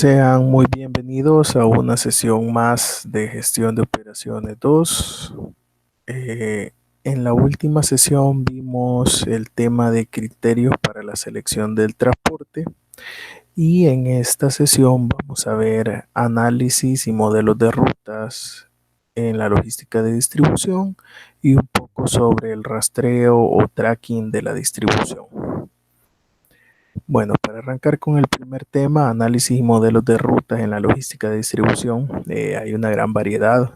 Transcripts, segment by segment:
Sean muy bienvenidos a una sesión más de gestión de operaciones 2. En la última sesión vimos el tema de criterios para la selección del transporte y en esta sesión vamos a ver análisis y modelos de rutas en la logística de distribución y un poco sobre el rastreo o tracking de la distribución. Bueno, para arrancar con el primer tema, análisis y modelos de rutas en la logística de distribución, hay una gran variedad,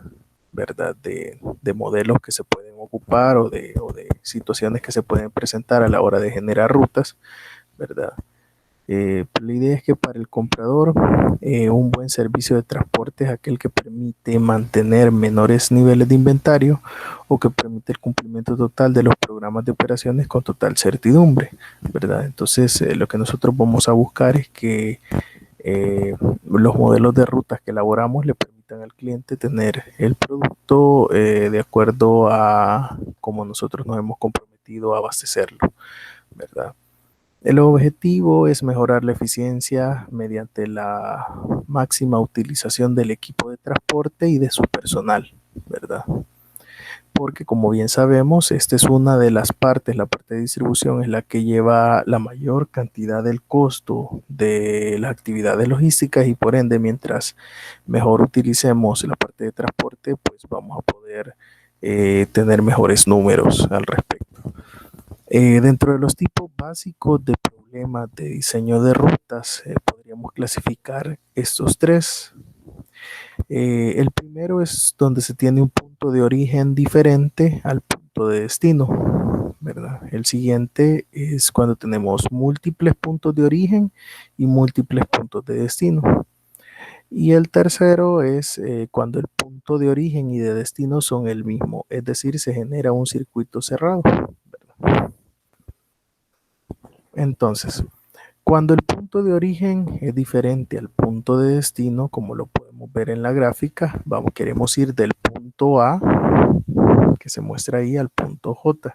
¿verdad?, de modelos que se pueden ocupar o de situaciones que se pueden presentar a la hora de generar rutas, ¿verdad? La idea es que para el comprador un buen servicio de transporte es aquel que permite mantener menores niveles de inventario o que permite el cumplimiento total de los programas de operaciones con total certidumbre, ¿verdad? Entonces lo que nosotros vamos a buscar es que los modelos de rutas que elaboramos le permitan al cliente tener el producto de acuerdo a cómo nosotros nos hemos comprometido a abastecerlo, ¿verdad? El objetivo es mejorar la eficiencia mediante la máxima utilización del equipo de transporte y de su personal, ¿verdad? Porque como bien sabemos, esta es una de las partes, la parte de distribución es la que lleva la mayor cantidad del costo de las actividades logísticas y por ende, mientras mejor utilicemos la parte de transporte, pues vamos a poder tener mejores números al respecto. Dentro de los tipos básicos de problemas de diseño de rutas, podríamos clasificar estos tres. El primero es donde se tiene un punto de origen diferente al punto de destino, ¿verdad? El siguiente es cuando tenemos múltiples puntos de origen y múltiples puntos de destino. Y el tercero es cuando el punto de origen y de destino son el mismo, es decir, se genera un circuito cerrado, ¿verdad? Entonces, cuando el punto de origen es diferente al punto de destino, como lo podemos ver en la gráfica, queremos ir del punto A, que se muestra ahí, al punto J,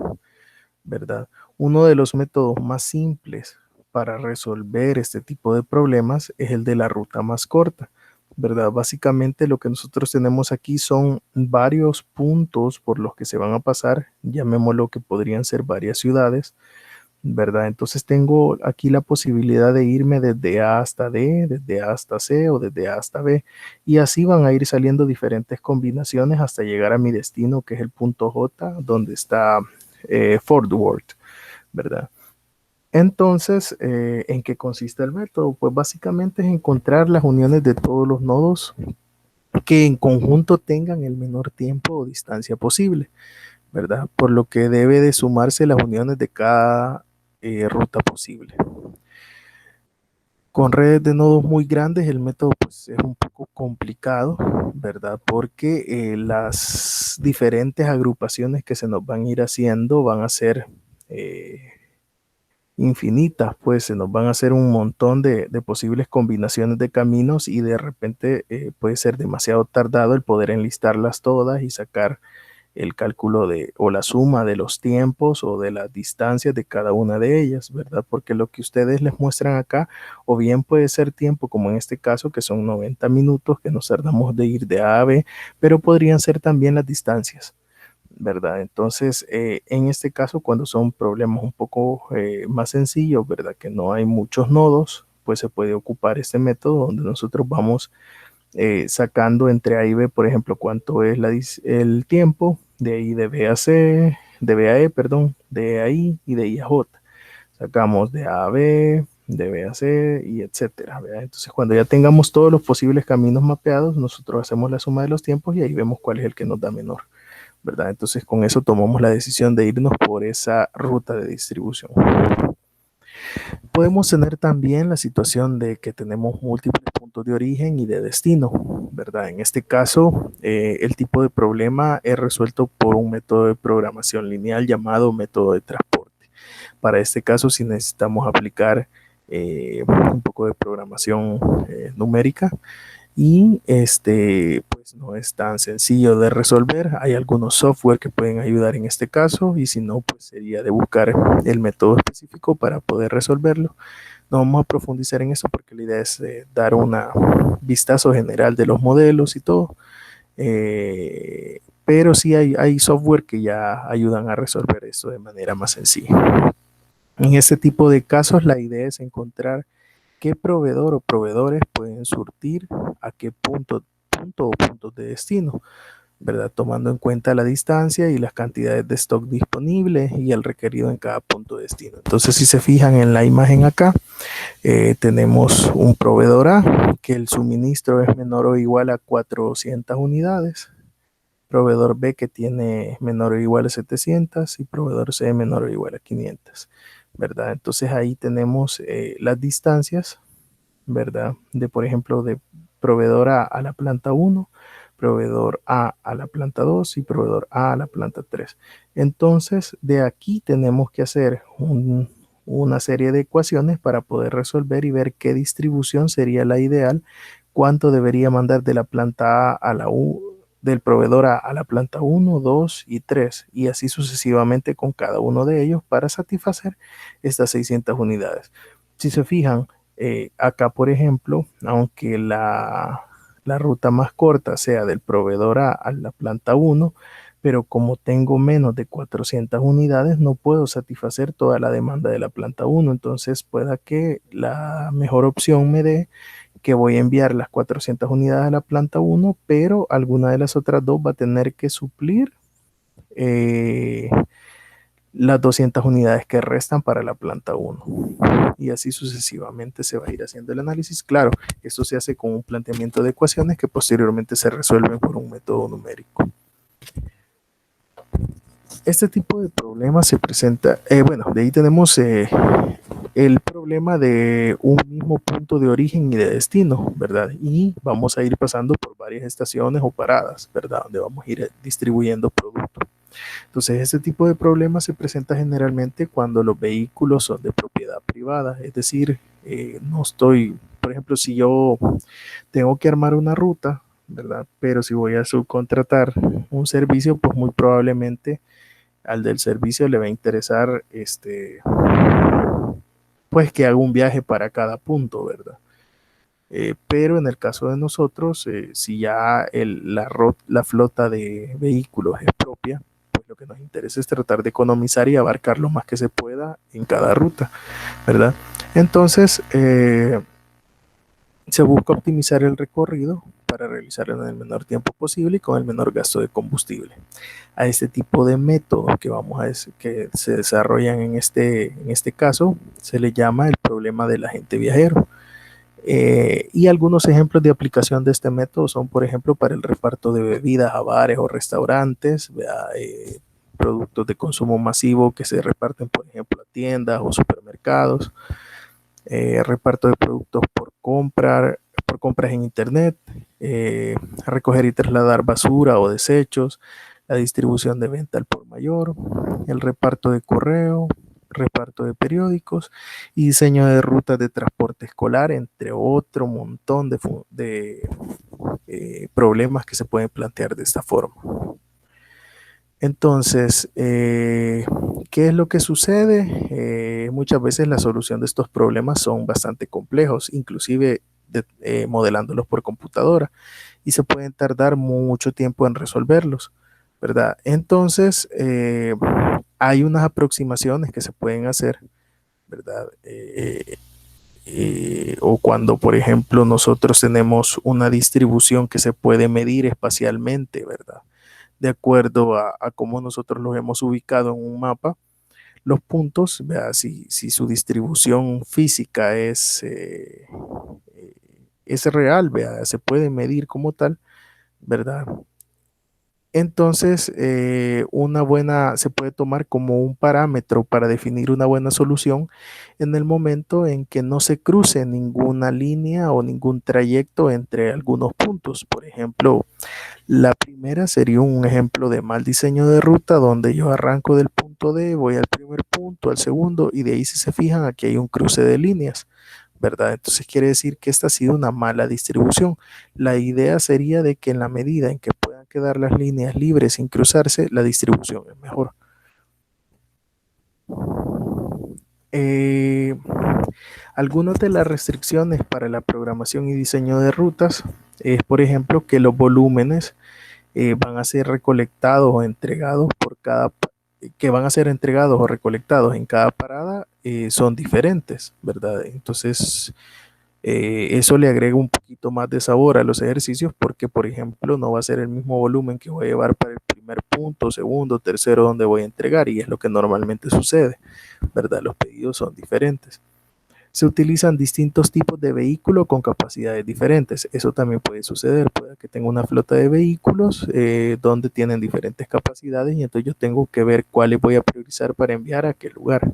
¿verdad? Uno de los métodos más simples para resolver este tipo de problemas es el de la ruta más corta, ¿verdad? Básicamente lo que nosotros tenemos aquí son varios puntos por los que se van a pasar, llamémoslo que podrían ser varias ciudades, ¿verdad? Entonces tengo aquí la posibilidad de irme desde A hasta D, desde A hasta C o desde A hasta B, y así van a ir saliendo diferentes combinaciones hasta llegar a mi destino, que es el punto J, donde está Fort Worth, ¿verdad? Entonces, ¿en qué consiste el método? Pues básicamente es encontrar las uniones de todos los nodos que en conjunto tengan el menor tiempo o distancia posible, ¿verdad? Por lo que debe de sumarse las uniones de cada ruta posible. Con redes de nodos muy grandes el método pues, es un poco complicado, ¿verdad? Porque las diferentes agrupaciones que se nos van a ir haciendo van a ser infinitas, pues se nos van a hacer un montón de posibles combinaciones de caminos y de repente puede ser demasiado tardado el poder enlistarlas todas y sacar el cálculo de o la suma de los tiempos o de las distancias de cada una de ellas, ¿verdad? Porque lo que ustedes les muestran acá, o bien puede ser tiempo, como en este caso, que son 90 minutos que nos tardamos de ir de A a B, pero podrían ser también las distancias, ¿verdad? Entonces, en este caso, cuando son problemas un poco más sencillos, ¿verdad? Que no hay muchos nodos, pues se puede ocupar este método donde nosotros vamos sacando entre A y B, por ejemplo, cuánto es el tiempo, de ahí de B a C, de B a E, perdón, de A I y de I a J. Sacamos de A a B, de B a C y etcétera, ¿verdad? Entonces, cuando ya tengamos todos los posibles caminos mapeados, nosotros hacemos la suma de los tiempos y ahí vemos cuál es el que nos da menor, ¿verdad? Entonces, con eso tomamos la decisión de irnos por esa ruta de distribución. Podemos tener también la situación de que tenemos múltiples puntos de origen y de destino, ¿verdad? En este caso, el tipo de problema es resuelto por un método de programación lineal llamado método de transporte. Para este caso, si necesitamos aplicar un poco de programación numérica y pues no es tan sencillo de resolver. Hay algunos software que pueden ayudar en este caso, y si no, pues sería de buscar el método específico para poder resolverlo. No vamos a profundizar en eso porque la idea es dar un vistazo general de los modelos y todo. Pero sí hay software que ya ayudan a resolver esto de manera más sencilla. En este tipo de casos, la idea es encontrar qué proveedor o proveedores pueden surtir a qué punto o puntos de destino, ¿verdad? Tomando en cuenta la distancia y las cantidades de stock disponibles y el requerido en cada punto de destino. Entonces, si se fijan en la imagen acá, tenemos un proveedor A que el suministro es menor o igual a 400 unidades, proveedor B que tiene menor o igual a 700 y proveedor C menor o igual a 500, ¿verdad? Entonces ahí tenemos las distancias, ¿verdad? De, por ejemplo, de proveedor A la planta 1, proveedor A la planta 2 y proveedor A la planta 3. Entonces, de aquí tenemos que hacer una serie de ecuaciones para poder resolver y ver qué distribución sería la ideal, cuánto debería mandar de la planta A la U, del proveedor a la planta 1, 2 y 3, y así sucesivamente con cada uno de ellos para satisfacer estas 600 unidades. Si se fijan, acá, por ejemplo, aunque la ruta más corta sea del proveedor a la planta 1, pero como tengo menos de 400 unidades, no puedo satisfacer toda la demanda de la planta 1. Entonces, pueda que la mejor opción me dé que voy a enviar las 400 unidades a la planta 1, pero alguna de las otras dos va a tener que suplir eh, las 200 unidades que restan para la planta 1. Y así sucesivamente se va a ir haciendo el análisis. Claro, esto se hace con un planteamiento de ecuaciones que posteriormente se resuelven por un método numérico. Este tipo de problemas se presenta, bueno, de ahí tenemos el problema de un mismo punto de origen y de destino, ¿verdad? Y vamos a ir pasando por varias estaciones o paradas, ¿verdad? Donde vamos a ir distribuyendo productos. Entonces, este tipo de problemas se presenta generalmente cuando los vehículos son de propiedad privada, es decir, no estoy, por ejemplo, si yo tengo que armar una ruta, ¿verdad? Pero si voy a subcontratar un servicio, pues muy probablemente al del servicio le va a interesar pues que haga un viaje para cada punto, ¿verdad? Pero en el caso de nosotros, si ya la flota de vehículos es propia, pues lo que nos interesa es tratar de economizar y abarcar lo más que se pueda en cada ruta, ¿verdad? Entonces, se busca optimizar el recorrido para realizarlo en el menor tiempo posible y con el menor gasto de combustible. A este tipo de métodos que se desarrollan en este caso se le llama el problema del agente viajero. Y algunos ejemplos de aplicación de este método son, por ejemplo, para el reparto de bebidas a bares o restaurantes, productos de consumo masivo que se reparten, por ejemplo, a tiendas o supermercados, reparto de productos por compras en internet, recoger y trasladar basura o desechos, la distribución de venta al por mayor, el reparto de correo, reparto de periódicos y diseño de rutas de transporte escolar, entre otro montón de problemas que se pueden plantear de esta forma. Entonces, ¿qué es lo que sucede? Muchas veces la solución de estos problemas son bastante complejos, inclusive modelándolos por computadora, y se pueden tardar mucho tiempo en resolverlos, ¿verdad? Entonces, hay unas aproximaciones que se pueden hacer, ¿verdad? O cuando, por ejemplo, nosotros tenemos una distribución que se puede medir espacialmente, ¿verdad? De acuerdo a cómo nosotros los hemos ubicado en un mapa, los puntos, ¿verdad? Si su distribución física es real, ¿verdad? Se puede medir como tal, ¿verdad? Entonces, se puede tomar como un parámetro para definir una buena solución en el momento en que no se cruce ninguna línea o ningún trayecto entre algunos puntos. Por ejemplo, la primera sería un ejemplo de mal diseño de ruta donde yo arranco del punto D, voy al primer punto, al segundo, y de ahí si se fijan aquí hay un cruce de líneas, ¿verdad? Entonces quiere decir que esta ha sido una mala distribución. La idea sería de que en la medida en que puedan quedar las líneas libres sin cruzarse, la distribución es mejor. Eh, Algunas de las restricciones para la programación y diseño de rutas es, por ejemplo, que los volúmenes van a ser recolectados o entregados por cada que van a ser entregados o recolectados en cada parada son diferentes, ¿verdad? Entonces, eso le agrega un poquito más de sabor a los ejercicios porque, por ejemplo, no va a ser el mismo volumen que voy a llevar para el primer punto, segundo, tercero, donde voy a entregar, y es lo que normalmente sucede, ¿verdad? Los pedidos son diferentes. Se utilizan distintos tipos de vehículos con capacidades diferentes. Eso también puede suceder. Puede que tenga una flota de vehículos donde tienen diferentes capacidades y entonces yo tengo que ver cuáles voy a priorizar para enviar a qué lugar.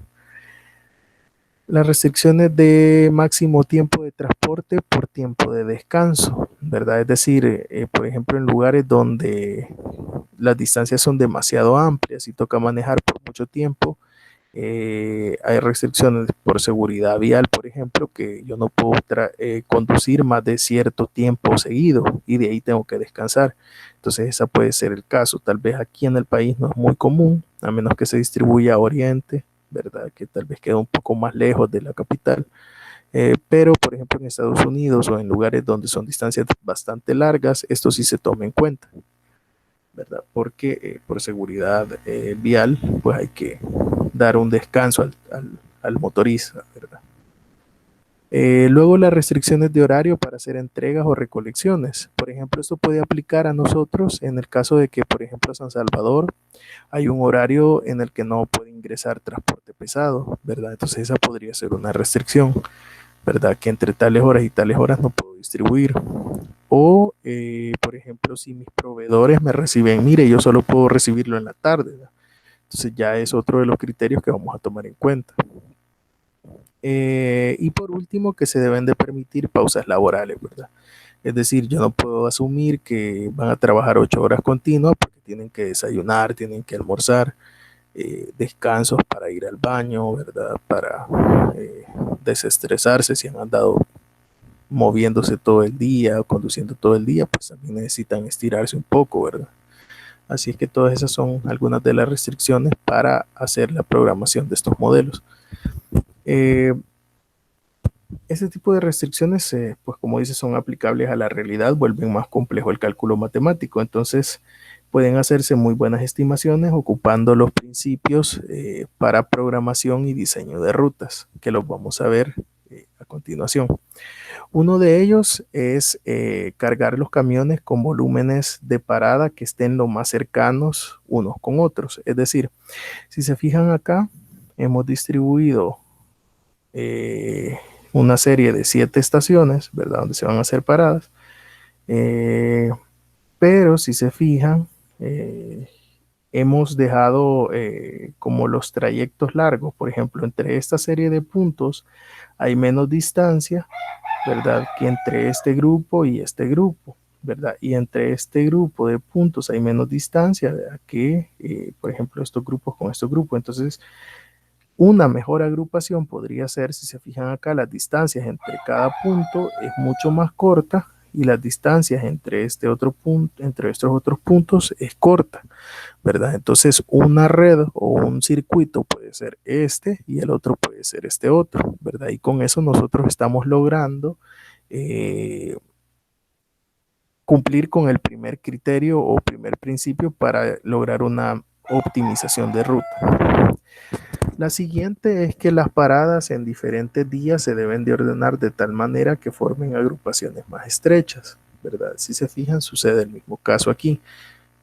Las restricciones de máximo tiempo de transporte por tiempo de descanso, ¿verdad? Es decir, por ejemplo, en lugares donde las distancias son demasiado amplias y toca manejar por mucho tiempo, hay restricciones por seguridad vial, por ejemplo, que yo no puedo conducir más de cierto tiempo seguido y de ahí tengo que descansar. Entonces, esa puede ser el caso. Tal vez aquí en el país no es muy común, a menos que se distribuya a Oriente, ¿verdad? Que tal vez quede un poco más lejos de la capital. Pero, por ejemplo, en Estados Unidos o en lugares donde son distancias bastante largas, esto sí se toma en cuenta, ¿verdad? Porque por seguridad vial, pues hay que dar un descanso al motorista, ¿verdad? Luego las restricciones de horario para hacer entregas o recolecciones. Por ejemplo, esto puede aplicar a nosotros en el caso de que, por ejemplo, a San Salvador hay un horario en el que no puede ingresar transporte pesado, ¿verdad? Entonces esa podría ser una restricción, ¿verdad? Que entre tales horas y tales horas no puedo distribuir. O, por ejemplo, si mis proveedores me reciben, mire, yo solo puedo recibirlo en la tarde, ¿verdad? Entonces ya es otro de los criterios que vamos a tomar en cuenta. Y por último, que se deben de permitir pausas laborales, ¿verdad? Es decir, yo no puedo asumir que van a trabajar 8 horas continuas porque tienen que desayunar, tienen que almorzar, descansos para ir al baño, ¿verdad? Para desestresarse si han andado moviéndose todo el día o conduciendo todo el día, pues también necesitan estirarse un poco, ¿verdad? Así es que todas esas son algunas de las restricciones para hacer la programación de estos modelos. Eh, Este tipo de restricciones, pues como dice, son aplicables a la realidad, vuelven más complejo el cálculo matemático. Entonces, pueden hacerse muy buenas estimaciones ocupando los principios para programación y diseño de rutas, que los vamos a ver a continuación. Uno de ellos es cargar los camiones con volúmenes de parada que estén lo más cercanos unos con otros. Es decir, si se fijan acá, hemos distribuido una serie de 7 estaciones, ¿verdad? Donde se van a hacer paradas. Pero si se fijan, hemos dejado como los trayectos largos, por ejemplo, entre esta serie de puntos hay menos distancia, ¿verdad? Que entre este grupo y este grupo, ¿verdad? Y entre este grupo de puntos hay menos distancia, ¿verdad? Que, por ejemplo, estos grupos con estos grupos. Entonces, una mejor agrupación podría ser, si se fijan acá, las distancias entre cada punto es mucho más corta y las distancias entre este otro punto, entre estos otros puntos es corta, ¿verdad? Entonces, una red o un circuito puede ser este y el otro puede ser este otro, ¿verdad? Y con eso nosotros estamos logrando eh, cumplir con el primer criterio o primer principio para lograr una optimización de ruta. La siguiente es que las paradas en diferentes días se deben de ordenar de tal manera que formen agrupaciones más estrechas, ¿verdad? Si se fijan, sucede el mismo caso aquí,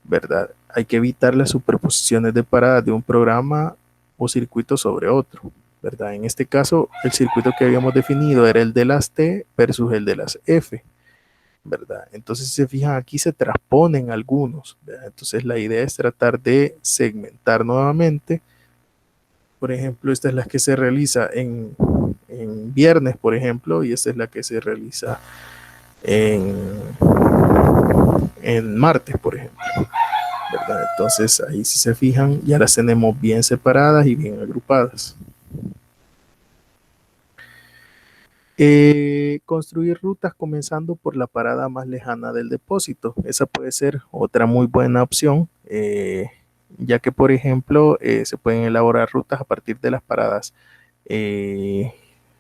¿verdad? Hay que evitar las superposiciones de paradas de un programa o circuito sobre otro, ¿verdad? En este caso, el circuito que habíamos definido era el de las T versus el de las F, ¿verdad? Entonces, si se fijan, aquí se transponen algunos, ¿verdad? Entonces, la idea es tratar de segmentar nuevamente. Por ejemplo, esta es la que se realiza en viernes, por ejemplo, y esta es la que se realiza en, en martes, por ejemplo, ¿verdad? Entonces, ahí si se fijan, ya las tenemos bien separadas y bien agrupadas. Construir rutas comenzando por la parada más lejana del depósito. Esa puede ser otra muy buena opción, ya que, por ejemplo, se pueden elaborar rutas a partir de las paradas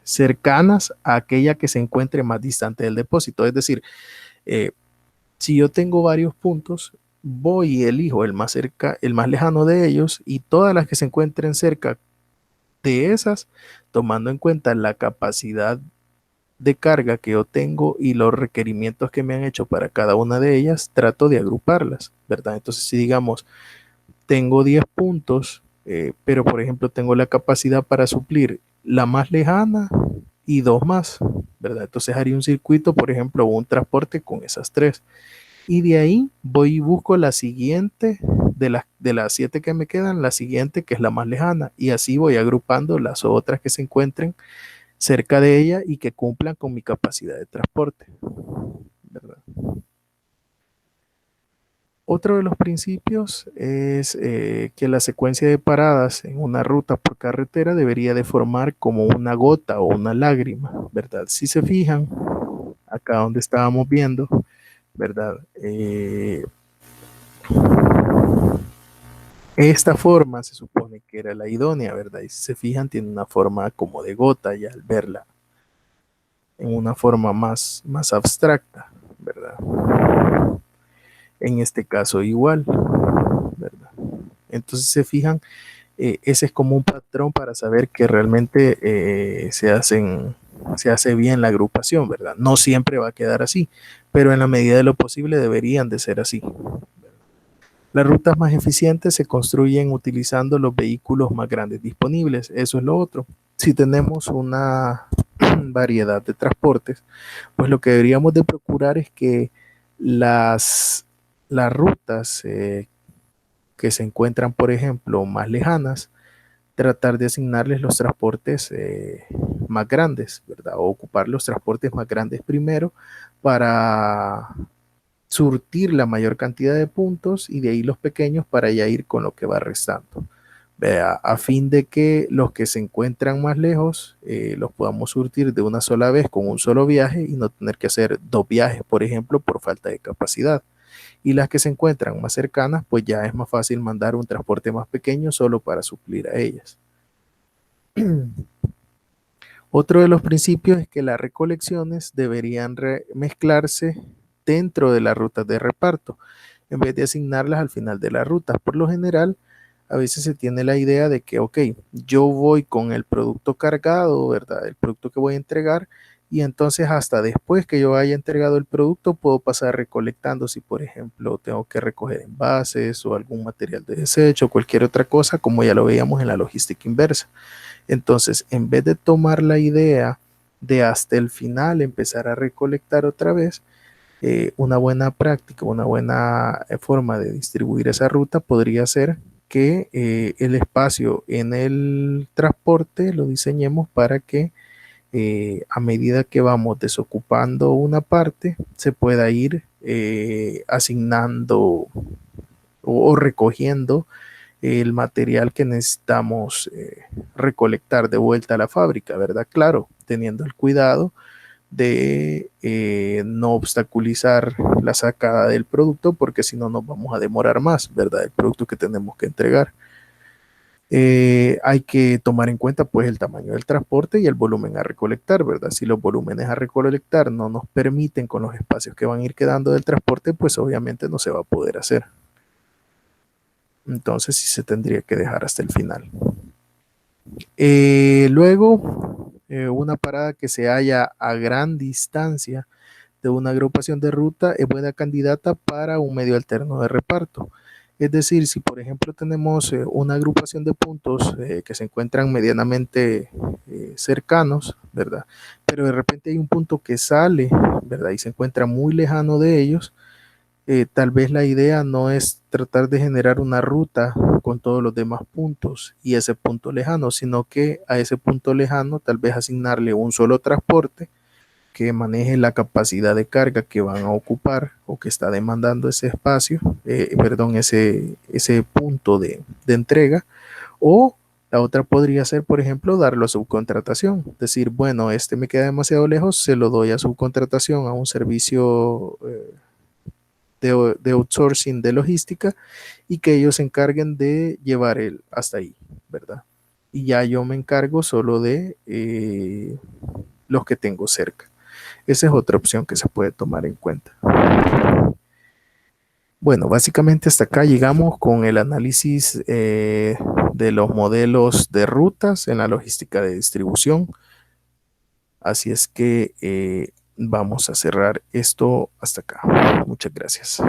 cercanas a aquella que se encuentre más distante del depósito. Es decir, si yo tengo varios puntos, voy y elijo el más cerca, el más lejano de ellos, y todas las que se encuentren cerca de esas, tomando en cuenta la capacidad de carga que yo tengo y los requerimientos que me han hecho para cada una de ellas, trato de agruparlas, ¿verdad? Entonces, si digamos, tengo 10 puntos, pero por ejemplo tengo la capacidad para suplir la más lejana y dos más, ¿verdad? Entonces haría un circuito, por ejemplo, un transporte con esas tres. Y de ahí voy y busco la siguiente, de las 7 que me quedan, la siguiente que es la más lejana. Y así voy agrupando las otras que se encuentren cerca de ella y que cumplan con mi capacidad de transporte, ¿verdad? Otro de los principios es que la secuencia de paradas en una ruta por carretera debería de formar como una gota o una lágrima, ¿verdad? Si se fijan, acá donde estábamos viendo, ¿verdad? Esta forma se supone que era la idónea, ¿verdad? Y si se fijan, tiene una forma como de gota y al verla en una forma más abstracta, ¿verdad? En este caso igual, ¿verdad? Entonces se fijan, ese es como un patrón para saber que realmente se hace bien la agrupación, ¿verdad? No siempre va a quedar así, pero en la medida de lo posible deberían de ser así. Las rutas más eficientes se construyen utilizando los vehículos más grandes disponibles. Eso es lo otro. Si tenemos una variedad de transportes, pues lo que deberíamos de procurar es que las rutas que se encuentran, por ejemplo, más lejanas, tratar de asignarles los transportes más grandes, ¿verdad? O ocupar los transportes más grandes primero para surtir la mayor cantidad de puntos y de ahí los pequeños para ya ir con lo que va restando. Vea, a fin de que los que se encuentran más lejos los podamos surtir de una sola vez con un solo viaje y no tener que hacer dos viajes, por ejemplo, por falta de capacidad. Y las que se encuentran más cercanas, pues ya es más fácil mandar un transporte más pequeño solo para suplir a ellas. Otro de los principios es que las recolecciones deberían mezclarse dentro de las rutas de reparto, en vez de asignarlas al final de la ruta. Por lo general, a veces se tiene la idea de que, ok, yo voy con el producto cargado, ¿verdad? El producto que voy a entregar, y entonces hasta después que yo haya entregado el producto, puedo pasar recolectando si, por ejemplo, tengo que recoger envases o algún material de desecho, cualquier otra cosa, como ya lo veíamos en la logística inversa. Entonces, en vez de tomar la idea de hasta el final empezar a recolectar otra vez, una buena práctica, una buena forma de distribuir esa ruta podría ser que el espacio en el transporte lo diseñemos para que a medida que vamos desocupando una parte, se pueda ir asignando o recogiendo el material que necesitamos recolectar de vuelta a la fábrica, ¿verdad? Claro, teniendo el cuidado de no obstaculizar la sacada del producto, porque si no nos vamos a demorar más, ¿verdad? El producto que tenemos que entregar. Hay que tomar en cuenta pues el tamaño del transporte y el volumen a recolectar, ¿verdad? Si los volúmenes a recolectar no nos permiten con los espacios que van a ir quedando del transporte, pues obviamente no se va a poder hacer. Entonces sí se tendría que dejar hasta el final. Luego, una parada que se halla a gran distancia de una agrupación de ruta es buena candidata para un medio alterno de reparto. Es decir, si por ejemplo tenemos una agrupación de puntos que se encuentran medianamente cercanos, ¿verdad? Pero de repente hay un punto que sale, ¿verdad? Y se encuentra muy lejano de ellos, tal vez la idea no es tratar de generar una ruta con todos los demás puntos y ese punto lejano, sino que a ese punto lejano tal vez asignarle un solo transporte que maneje la capacidad de carga que van a ocupar o que está demandando ese espacio, perdón, ese punto de entrega, o La otra podría ser, por ejemplo, darlo a subcontratación. Decir, bueno, este me queda demasiado lejos, se lo doy a subcontratación a un servicio de outsourcing de logística y que ellos se encarguen de llevar el hasta ahí, ¿verdad? Y ya yo me encargo solo de los que tengo cerca. Esa es otra opción que se puede tomar en cuenta. Bueno, básicamente hasta acá llegamos con el análisis de los modelos de rutas en la logística de distribución. Así es que vamos a cerrar esto hasta acá. Muchas gracias.